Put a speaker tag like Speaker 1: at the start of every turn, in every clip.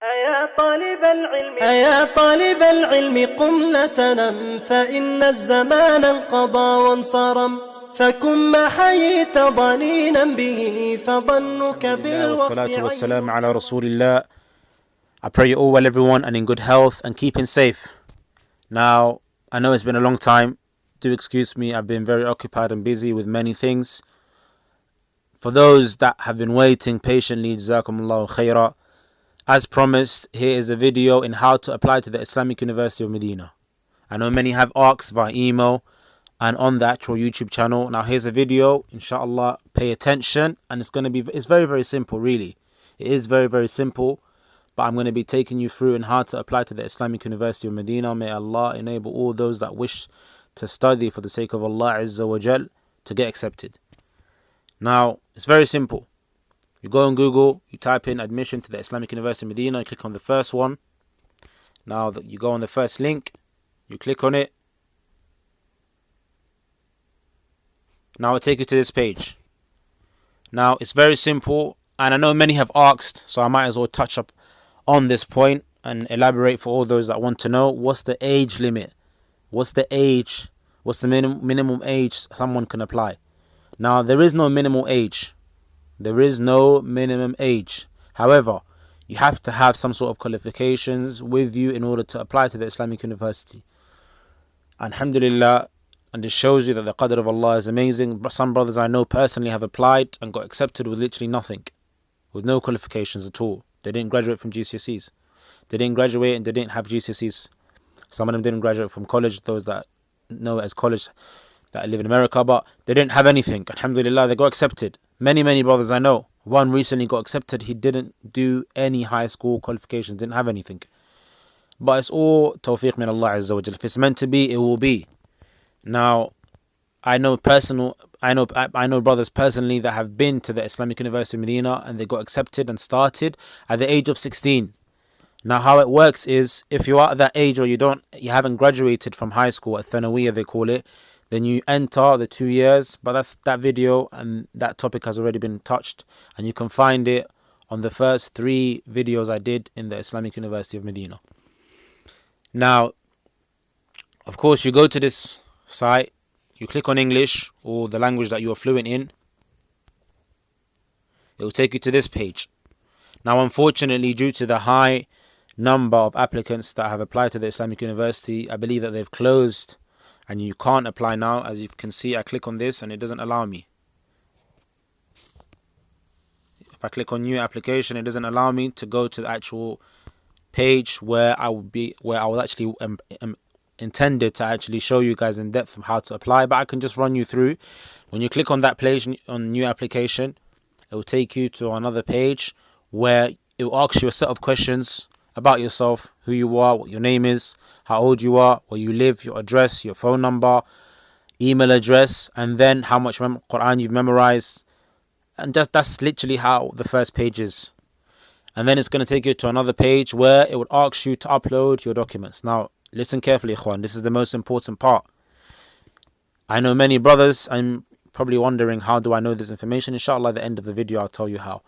Speaker 1: أيا طالب العلم قم لا تنم فإن الزمان انقضى وانصرم فكن ما حييت ضنينا به فظنك بالوقت
Speaker 2: والصلاة والسلام على رسول الله. I pray you all well, everyone, and in good health and keeping safe. Now, I know it's been a long time. Do excuse me, I've been very occupied and busy with many things. For those that have been waiting patiently, Jazakumullahu khairah. As promised, here is a video in how to apply to the Islamic University of Medina. I know many have asked via email and on the actual YouTube channel. Now here's a video, inshallah, pay attention, and it's very, very simple, really. It is very, very simple, but I'm going to be taking you through in how to apply to the Islamic University of Medina. May Allah enable all those that wish to study for the sake of Allah Azza wa Jal to get accepted. Now, it's very simple. You go on Google, you type in admission to the Islamic University of Medina, you click on the first one. Now you go on the first link, you click on it. Now it'll take you to this page. Now it's very simple, and I know many have asked, so I might as well touch up on this point and elaborate for all those that want to know. What's the age limit? What's the age? What's the minimum age someone can apply? Now there is no minimal age. There is no minimum age. However, you have to have some sort of qualifications with you in order to apply to the Islamic University. Alhamdulillah, and it shows you that the qadr of Allah is amazing. Some brothers I know personally have applied and got accepted with literally nothing, with no qualifications at all. They didn't graduate from GCSEs. They didn't graduate and they didn't have GCSEs. Some of them didn't graduate from college, those that know it as college, that live in America, but they didn't have anything. Alhamdulillah, they got accepted. Many brothers I know. One recently got accepted. He didn't do any high school qualifications, didn't have anything. But it's all tawfiq min Allah Azza wa Jal. If it's meant to be, it will be. Now, I know brothers personally that have been to the Islamic University of Medina and they got accepted and started at the age of 16. Now, how it works is, if you are at that age or you haven't graduated from high school, at Thanawiyah they call it, then you enter the 2 years. But that video and that topic has already been touched, and you can find it on the first 3 videos I did in the Islamic University of Medina. Now, of course, you go to this site, you click on English or the language that you are fluent in. It will take you to this page. Now, unfortunately, due to the high number of applicants that have applied to the Islamic University, I believe that they've closed and you can't apply now. As you can see, I click on this and it doesn't allow me. If I click on new application, it doesn't allow me to go to the actual page where I was actually intended to actually show you guys in depth of how to apply. But I can just run you through. When you click on that page on new application, it will take you to another page where it will ask you a set of questions about yourself, who you are, what your name is, how old you are, where you live, your address, your phone number, email address, and then how much Quran you've memorized. And that's literally how the first page is. And then it's going to take you to another page where it would ask you to upload your documents. Now, listen carefully, ikhwan. This is the most important part. I know many brothers, I'm probably wondering, how do I know this information? Inshallah, at the end of the video, I'll tell you how.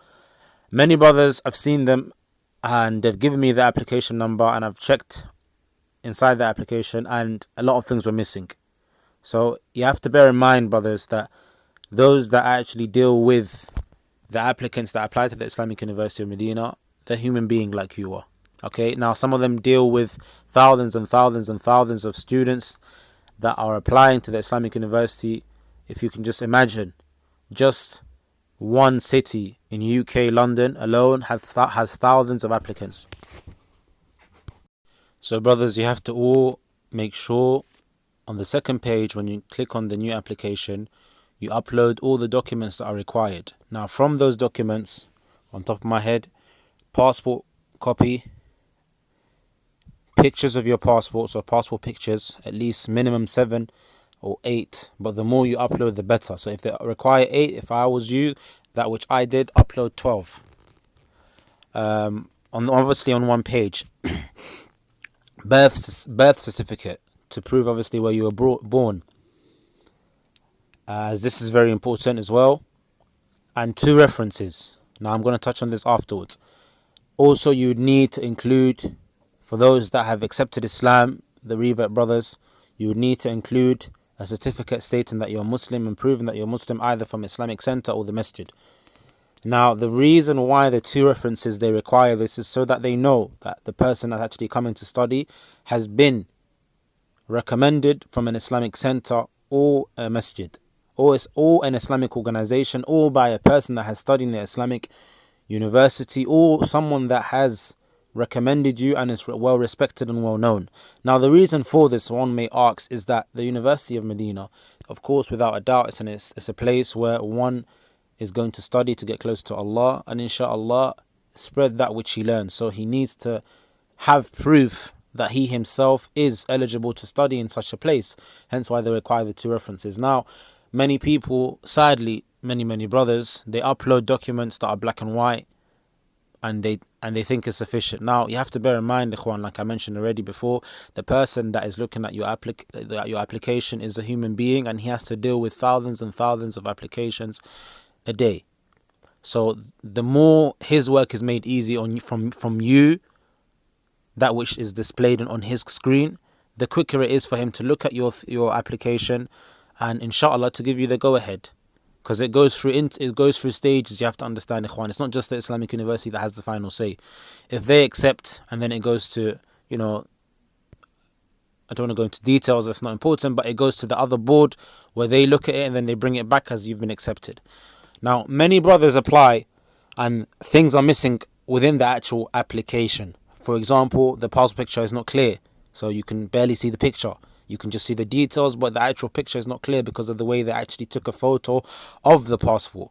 Speaker 2: Many brothers, I've seen them and they've given me the application number and I've checked inside the application and a lot of things were missing. So you have to bear in mind, brothers, that those that actually deal with the applicants that apply to the Islamic University of Medina, they're human beings like you are. Okay, now some of them deal with thousands and thousands and thousands of students that are applying to the Islamic University. If you can just imagine, just one city in UK, London alone, has thousands of applicants. So brothers, you have to all make sure on the second page, when you click on the new application, you upload all the documents that are required. Now from those documents, on top of my head, passport copy, pictures of your passport, so passport pictures, at least minimum 7 or 8, but the more you upload the better. So if they require 8, if I was you, that which I did, upload 12. Obviously on one page. birth certificate to prove obviously where you were born, as this is very important as well, and 2 references. Now I'm going to touch on this afterwards. Also, you would need to include, for those that have accepted Islam, the revert brothers, you would need to include a certificate stating that you're Muslim and proving that you're Muslim either from Islamic Center or the masjid. Now, the reason why the two references they require this is so that they know that the person that's actually coming to study has been recommended from an Islamic center or a masjid or an Islamic organization, or by a person that has studied in the Islamic university, or someone that has recommended you and is well respected and well known. Now, the reason for this, one may ask, is that the University of Medina, of course, without a doubt, it's a place where one is going to study to get close to Allah and inshallah spread that which he learns. So he needs to have proof that he himself is eligible to study in such a place. Hence why they require the two references. Now, many people, sadly, many brothers, they upload documents that are black and white and they think it's sufficient. Now, you have to bear in mind, ikhwan, like I mentioned already before, the person that is looking at your application is a human being, and he has to deal with thousands and thousands of applications a day. So the more his work is made easy on you, from you, that which is displayed on his screen, the quicker it is for him to look at your application and inshallah to give you the go ahead. Because it goes through stages. You have to understand, ikhwan, it's not just the Islamic University that has the final say. If they accept and then it goes to, I don't want to go into details, that's not important, but it goes to the other board where they look at it and then they bring it back as you've been accepted. Now, many brothers apply and things are missing within the actual application. For example, the passport picture is not clear, so you can barely see the picture. You can just see the details, but the actual picture is not clear because of the way they actually took a photo of the passport.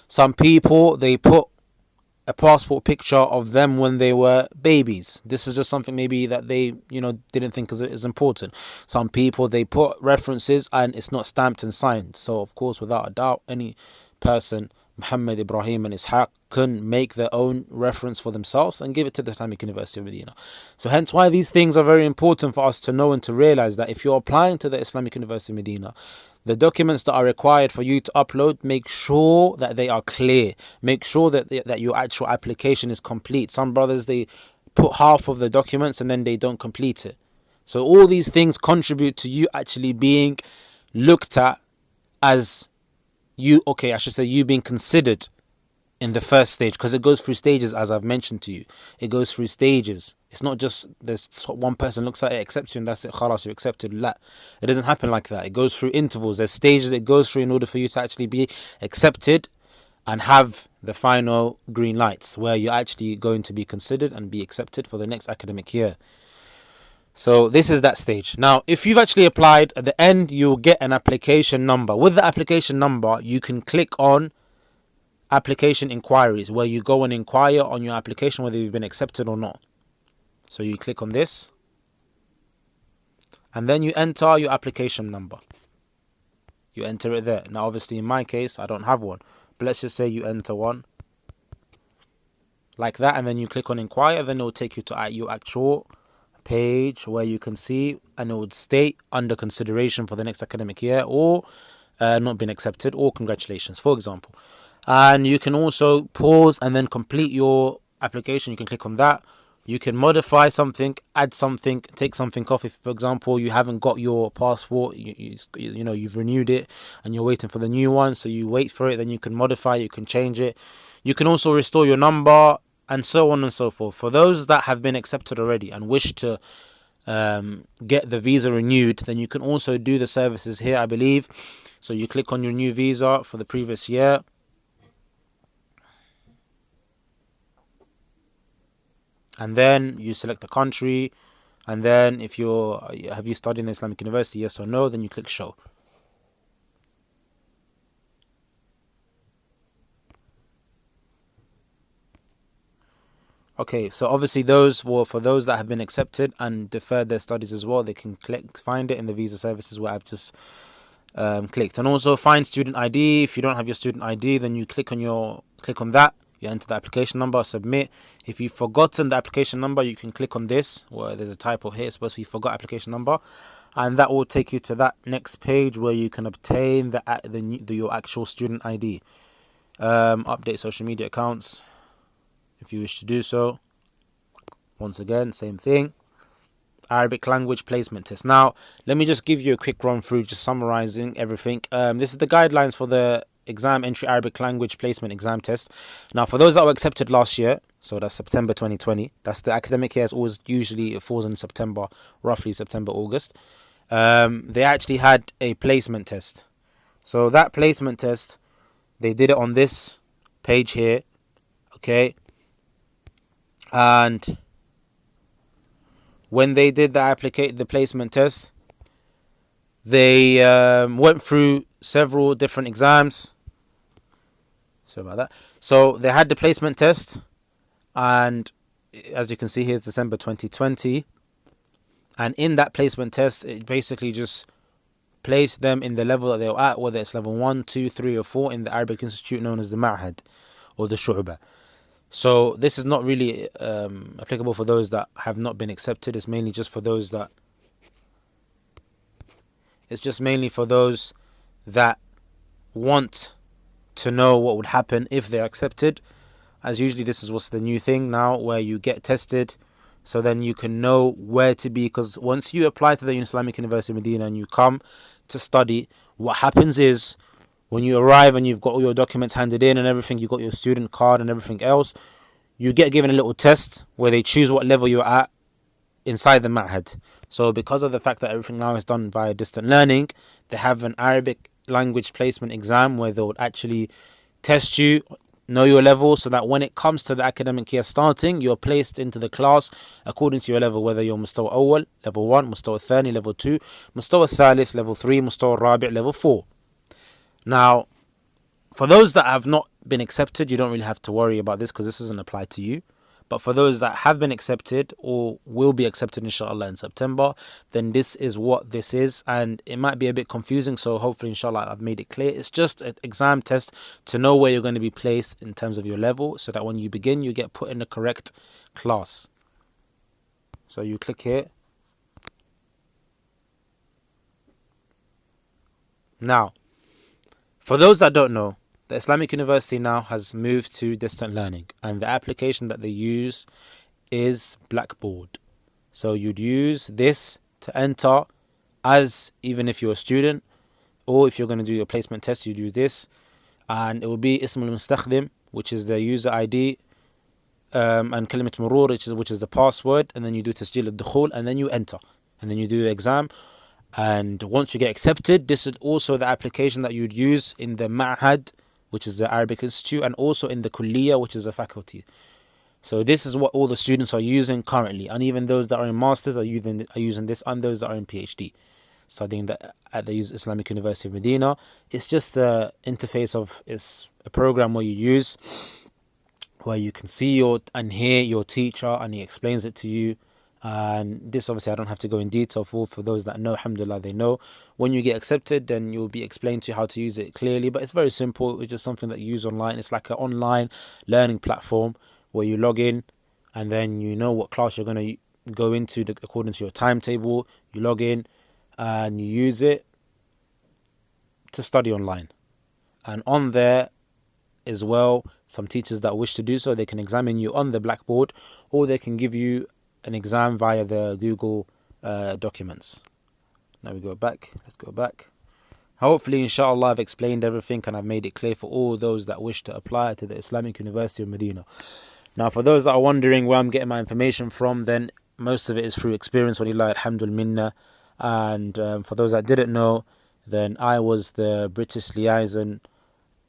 Speaker 2: Some people, they put a passport picture of them when they were babies. This is just something maybe that they, didn't think is important. Some people, they put references and it's not stamped and signed. So, of course, without a doubt, any person, Muhammad, Ibrahim and Ishaq, can make their own reference for themselves and give it to the Islamic University of Medina. So hence why these things are very important for us to know and to realize that if you're applying to the Islamic University of Medina, the documents that are required for you to upload, make sure that they are clear. Make sure that your actual application is complete. Some brothers, they put half of the documents and then they don't complete it. So all these things contribute to you actually being looked at as you being considered in the first stage, because it goes through stages, as I've mentioned to you. It goes through stages. It's not just there's one person looks at it, accepts you, and that's it, khalas, you're accepted. La. It doesn't happen like that. It goes through intervals. There's stages it goes through in order for you to actually be accepted and have the final green lights where you're actually going to be considered and be accepted for the next academic year. So this is that stage. Now, if you've actually applied, at the end, you'll get an application number. With the application number, you can click on application inquiries, where you go and inquire on your application whether you've been accepted or not. So you click on this, and then you enter your application number. You enter it there. Now, obviously, in my case, I don't have one, but let's just say you enter one like that, and then you click on inquire. Then it will take you to your actual page where you can see, and it would state under consideration for the next academic year, or not been accepted, or congratulations, for example. And you can also pause and then complete your application. You can click on that. You can modify something, add something, take something off. If, for example, you haven't got your passport, you've renewed it and you're waiting for the new one, so you wait for it, then you can modify, you can change it. You can also restore your number, and so on and so forth. For those that have been accepted already and wish to get the visa renewed, then you can also do the services here, I believe. So you click on your new visa for the previous year. And then you select the country, and then if have you studied in the Islamic University, yes or no, then you click show. Okay, so obviously for those that have been accepted and deferred their studies as well, they can find it in the visa services where I've just clicked. And also find student ID. If you don't have your student ID, then you click on that. You enter the application number, submit. If you've forgotten the application number, you can click on this where there's a typo here. It's supposed to be forgot application number, and that will take you to that next page where you can obtain your actual student ID. Update social media accounts if you wish to do so. Once again, same thing. Arabic language placement test. Now, let me just give you a quick run through, just summarizing everything. This is the guidelines for the exam entry Arabic language placement exam test. Now, for those that were accepted last year, so that's September 2020, that's the academic year, usually it falls in September, roughly September, August. They actually had a placement test. So that placement test, they did it on this page here, okay? And when they did the placement test, they went through several different exams. Sorry about that. So they had the placement test, and as you can see here, it's December 2020. And in that placement test, it basically just placed them in the level that they were at, whether it's level 1, 2, 3, or 4 in the Arabic Institute known as the Ma'had or the Shu'bah. So this is not really applicable for those that have not been accepted. It's mainly just for those that want to know what would happen if they're accepted. As usually this is what's the new thing now, where you get tested so then you can know where to be. Because once you apply to the Islamic University of Medina and you come to study, what happens is, when you arrive and you've got all your documents handed in and everything, you've got your student card and everything else, you get given a little test where they choose what level you're at inside the Ma'had. So because of the fact that everything now is done via distant learning, they have an Arabic language placement exam where they'll actually test you, know your level, so that when it comes to the academic year starting, you're placed into the class according to your level, whether you're Mustawa Awwal, level 1, Mustawa Thani, level 2, Mustawa Thalith, level 3, Mustawa Rabi', level 4. Now, for those that have not been accepted, you don't really have to worry about this because this doesn't apply to you. But for those that have been accepted or will be accepted inshallah in September, then this is what this is. And it might be a bit confusing, so hopefully inshallah I've made it clear. It's just an exam test to know where you're going to be placed in terms of your level, so that when you begin, you get put in the correct class. So you click here. Now, for those that don't know, the Islamic University now has moved to distant learning, and the application that they use is Blackboard. So you'd use this to enter, as even if you're a student, or if you're going to do your placement test, you'd use this, and it will be Ism al-Mustakhdim, which is the user ID, and Kalimat Murur, which is the password, and then you do Tasjil al-Dukhul, and then you enter, and then you do the exam. And once you get accepted, this is also the application that you'd use in the Ma'had, which is the Arabic Institute, and also in the Kulliyah, which is a faculty. So this is what all the students are using currently, and even those that are in masters are using this, and those that are in PhD studying at the Islamic University of Medina. It's just a interface it's a program where you can see and hear your teacher, and he explains it to you. And this obviously I don't have to go in detail for those that know, alhamdulillah, they know. When you get accepted, then you'll be explained to you how to use it clearly, but it's very simple. It's just something that you use online. It's like an online learning platform where you log in, and then you know what class you're going to go into according to your timetable. You log in and you use it to study online. And on there as well, some teachers that wish to do so, they can examine you on the Blackboard, or they can give you an exam via the Google documents. Now we go back. Let's go back. Hopefully, inshallah, I've explained everything and I've made it clear for all those that wish to apply to the Islamic University of Medina. Now, for those that are wondering where I'm getting my information from, then most of it is through experience, walillah alhamdul minna. And for those that didn't know, then I was the British liaison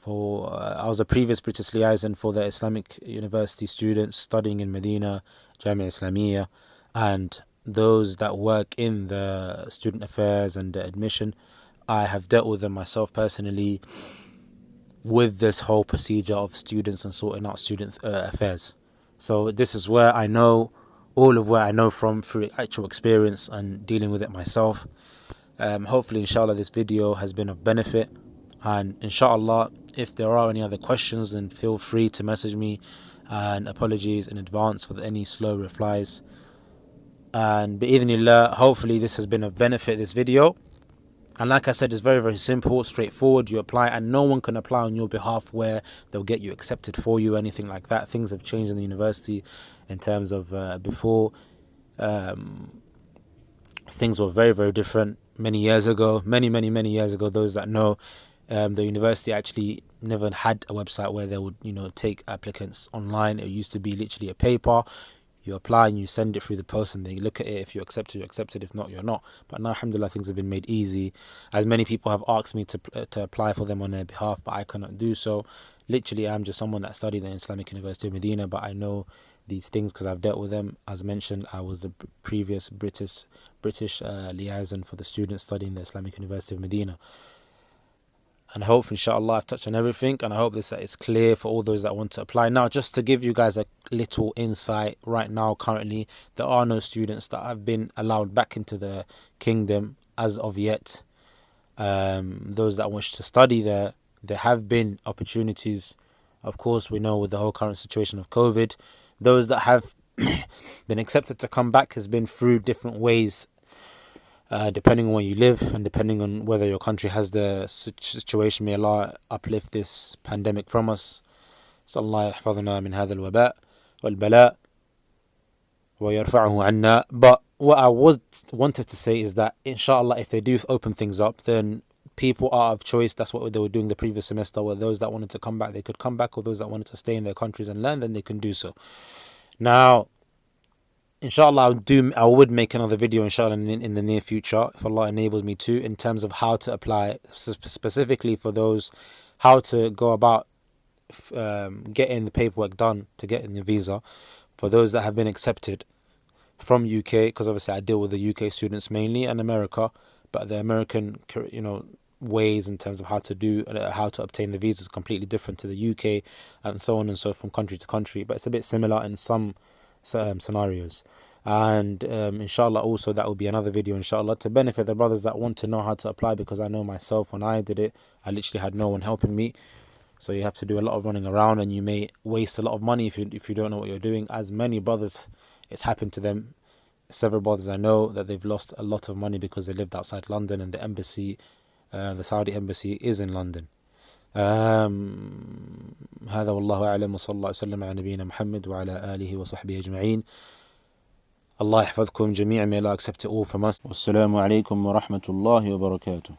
Speaker 2: I was a previous British liaison for the Islamic University students studying in Medina, Jamia Islamiyya, and those that work in the student affairs and the admission. I have dealt with them myself personally with this whole procedure of students and sorting out student affairs. So this is where I know where I know from through actual experience and dealing with it myself. Hopefully, inshallah, this video has been of benefit, and inshallah, if there are any other questions, then feel free to message me, and apologies in advance for any slow replies. And bi'idhnillah, hopefully this has been of benefit, this video, And like I said, it's very, very simple, straightforward. You apply, and no one can apply on your behalf where they'll get you accepted for you, anything like that. Things have changed in the university in terms of before. Things were very, very different many years ago. Many years ago. Those that know, the university actually never had a website where they would, take applicants online. It used to be literally a paper. You apply and you send it through the post, and they look at it. If you accept it, you accept it. If not, you're not. But now, alhamdulillah, things have been made easy. As many people have asked me to apply for them on their behalf, but I cannot do so. Literally, I'm just someone that studied at Islamic University of Medina, but I know these things because I've dealt with them. As mentioned, I was the previous British liaison for the students studying the Islamic University of Medina. And I hope, inshallah, I've touched on everything, and I hope this is clear for all those that want to apply. Now, just to give you guys a little insight, right now, currently, there are no students that have been allowed back into the kingdom as of yet. Those that wish to study there have been opportunities. Of course, we know with the whole current situation of COVID, those that have been accepted to come back has been through different ways. Depending on where you live and depending on whether your country has the situation. May Allah uplift this pandemic from us. Sallallahu yahfazna min hadha al-waba' wal-bala' wa yarfa'uhu 'anna. But what I wanted to say is that, inshallah, if they do open things up, then people are of choice. That's what they were doing the previous semester, where those that wanted to come back, they could come back, or those that wanted to stay in their countries and learn, then they can do so. Now, inshallah, I would make another video, inshallah, in the near future, if Allah enables me to, in terms of how to apply, specifically for those, how to go about getting the paperwork done to get in the visa, for those that have been accepted from UK, because obviously I deal with the UK students mainly, and America, but the American, ways in terms of how to obtain the visa is completely different to the UK, and so on and so from country to country, but it's a bit similar in some scenarios. And inshallah, also that will be another video, inshallah, to benefit the brothers that want to know how to apply, because I know myself, when I did it, I literally had no one helping me. So you have to do a lot of running around, and you may waste a lot of money if you don't know what you're doing. As many brothers, it's happened to them. Several brothers I know that they've lost a lot of money because they lived outside London, and the embassy, the Saudi embassy, is in London. هذا والله أعلم وصلى الله وسلم على نبينا محمد وعلى آله وصحبه أجمعين. Allah يحفظكم جميعا. May Allah accept it all from us. والسلام عليكم ورحمة الله وبركاته.